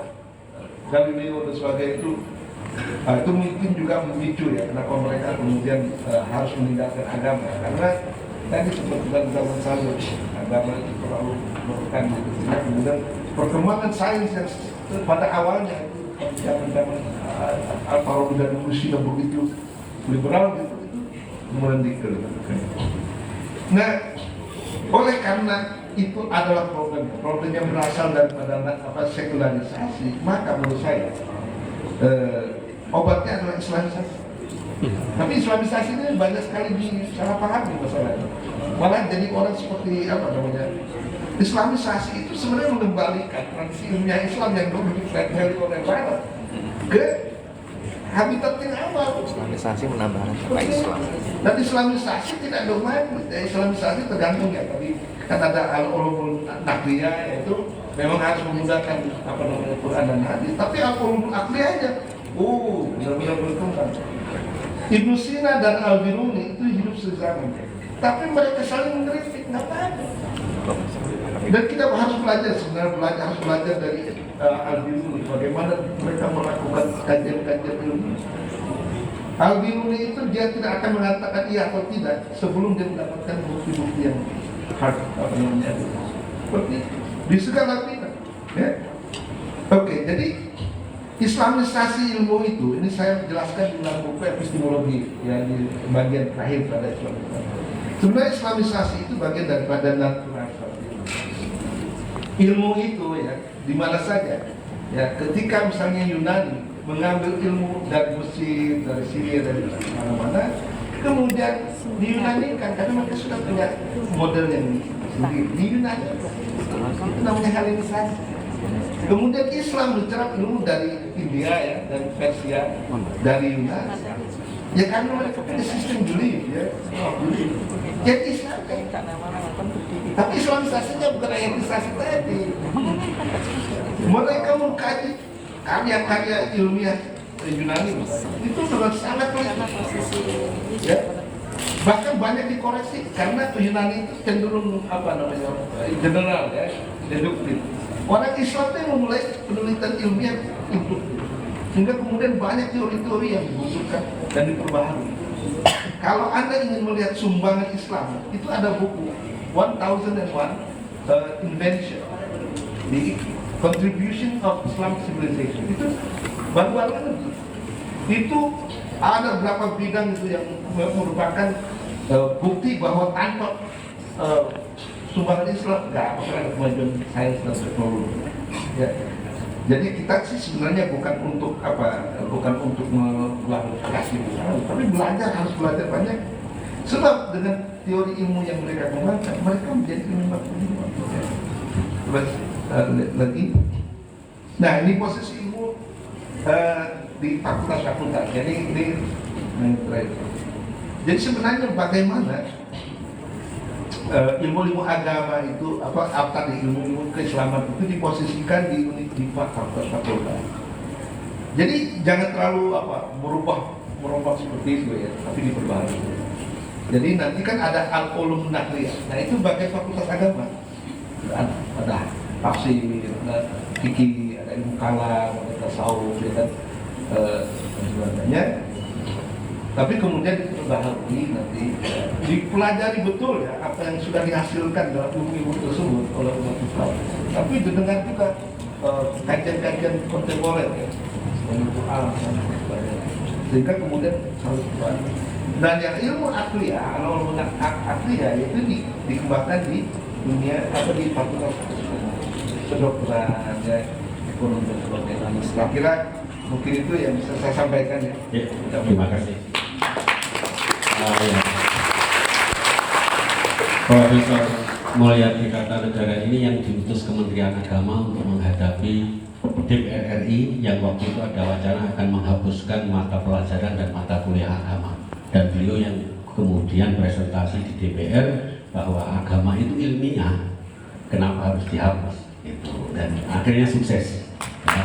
Galileo dan sebagainya itu mungkin juga memicu ya kenapa mereka kemudian harus meninggalkan agama. Karena tadi seperti dalam zaman lalu agama itu terlalu berpekan gitu. Sehingga kemudian perkembangan sains yang pada awalnya zaman-zaman Al-Farabi dan Rusia begitu liberal gitu, itu kemudian dikeluarkan. Nah, Oleh karena itu adalah problem yang berasal daripada sekularisasi, maka menurut saya obatnya adalah Islamisasi. Tapi Islamisasi ini banyak sekali disalahpahami masalahnya. Malah jadi orang seperti Islamisasi itu sebenarnya mengembalikan tradisi ilmiah Islam yang dulu dipelajari oleh Barat ke habitat yang awal. Islamisasi menambah rasa Islam. Dan Islamisasi tidak dogmatis. Islamisasi tergantung ya. Tadi kan ada al-ulumul naqliyah, yaitu memang harus menggunakan Quran dan hadis. Tapi al-ulumul aqliyahnya, benar-benar berkembang. Ibnu Sina dan Al-Biruni itu hidup sezaman, tapi mereka saling mengkritik, nggak apa-apa. Dan kita harus belajar dari Al-Biruni bagaimana mereka melakukan kajian-kajian ilmu. Al-Biruni itu dia tidak akan mengatakan iya atau tidak sebelum dia mendapatkan bukti-bukti yang hard, seperti di segala bidang. Ya? Oke, jadi Islamisasi ilmu itu, ini saya jelaskan di dalam buku epistemologi ya, di bagian terakhir pada Islamisasi. Sebenarnya Islamisasi itu bagian daripada naturalisasi. Ilmu itu ya, di mana saja ya, ketika misalnya Yunani mengambil ilmu dari Mesir, dari Syria, dari mana-mana, kemudian diyunanikan karena mereka sudah punya model yang sendiri di Yunani. Itu namanya Helenisasi. Kemudian Islam mencerap ilmu dari India ya, dari Persia, dari Yunani. Ya karena mereka punya sistem belief ya. Jadi Islam tapi Islamisasinya bukan Helenisasi tadi. Mereka mengkaji karya-karya ilmiah Yunani itu dengan sangat ya. Bahkan banyak dikoreksi karena Yunani itu cenderung general ya, deduktif. Orang Islam itu memulai penelitian ilmiah itu, sehingga kemudian banyak teori-teori yang dibutuhkan dan diperbaharui. Kalau Anda ingin melihat sumbangan Islam, itu ada buku 1001 Invention, the Contribution of Islamic Civilization. Itu baru-baru itu ada beberapa bidang itu yang merupakan bukti bahwa tanpa sumbangan Islam nggak akan ada kemajuan sains dan teknologi. Ya. Jadi kita sih sebenarnya bukan untuk mengglorifikasi misalnya, tapi harus belajar banyak. Sebab dengan teori ilmu yang mereka kembangkan, mereka menjadi ilmu pengetahuan. Terus lagi, nah ini posisi ilmu di fakultas. Jadi ini jadi sebenarnya bagaimana ilmu agama itu ilmu keislaman itu diposisikan di unit di fakultas. Jadi jangan terlalu merubah seperti itu ya, tapi diperbaharui. Jadi nanti kan ada al-ulum naqliyah. Nah itu bagian fakultas agama. Ada tafsir, ada fikih, ada ilmu kalam, ada tasawuf, ya kan, dan sebagainya. Tapi kemudian diperbaharui nanti, dipelajari betul ya apa yang sudah dihasilkan dalam ilmu tersebut oleh umat Islam. Tapi dengan juga kajian-kajian kontemporer ya, ilmu alam dan sebagainya. Sehingga kemudian harus diperbaharui. Dan yang ilmu akliyah, ilmu akliyah itu dikembangkan di dunia di fakultas kedokteran, ya, ekonomi dan sebagainya. Saya kira mungkin itu yang bisa saya sampaikan ya. Terima kasih. Profesor Mulyadi Kartanegara ini yang diutus Kementerian Agama untuk menghadapi DPR RI yang waktu itu ada wacana akan menghapuskan mata pelajaran dan mata kuliah agama, dan beliau yang kemudian presentasi di DPR bahwa agama itu ilmiah, kenapa harus dihapus itu, dan akhirnya sukses ya.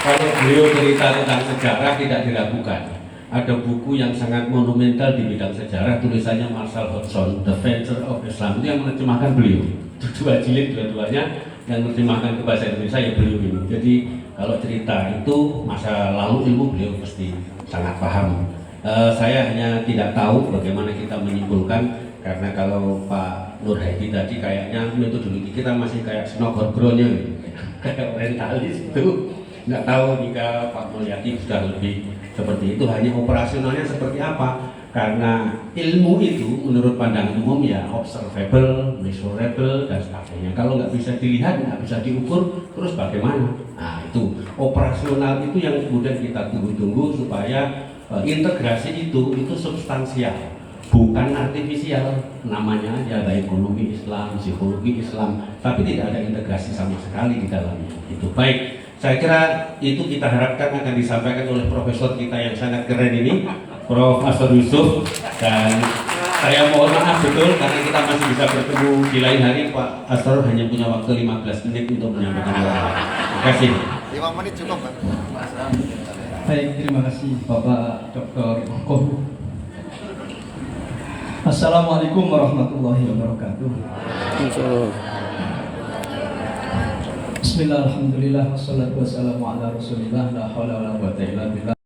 Kalau beliau cerita tentang sejarah tidak diragukan. Ada buku yang sangat monumental di bidang sejarah, tulisannya Marshall Hodgson, The Venture of Islam, itu yang menerjemahkan beliau. Dua jilid dua-duanya yang menerjemahkan ke bahasa Indonesia ya beliau ini. Jadi kalau cerita itu masa lalu ilmu beliau pasti sangat paham. Saya hanya tidak tahu bagaimana kita menyimpulkan, karena kalau Pak Nur Hadi tadi kayaknya metodologi kita masih kayak Snogorgronya gitu, kayak orientalis itu. Nggak tahu jika Pak Mulyadi sudah lebih seperti itu, hanya operasionalnya seperti apa. Karena ilmu itu menurut pandangan umum ya observable, measurable, dan sebagainya. Kalau nggak bisa dilihat, nggak bisa diukur, terus bagaimana? Nah itu operasional itu yang kemudian kita tunggu-tunggu supaya integrasi itu substansial, bukan artifisial. Namanya aja ada ekonomi Islam, psikologi Islam, tapi tidak ada integrasi sama sekali di dalamnya. Itu baik. Saya kira itu kita harapkan akan disampaikan oleh profesor kita yang sangat keren ini, Prof. Asror Yusuf. Dan saya mohon maaf betul karena kita masih bisa bertemu di lain hari. Pak Asror hanya punya waktu 15 menit untuk menyampaikan doa. Terima kasih. 5 menit cukup kan? Baik, terima kasih Bapak Dr. Kohu. Assalamualaikum warahmatullahi wabarakatuh. Bismillah, alhamdulillah, wassalatu wassalamu ala rasulillah, la hawla wa la quwwata illa billah.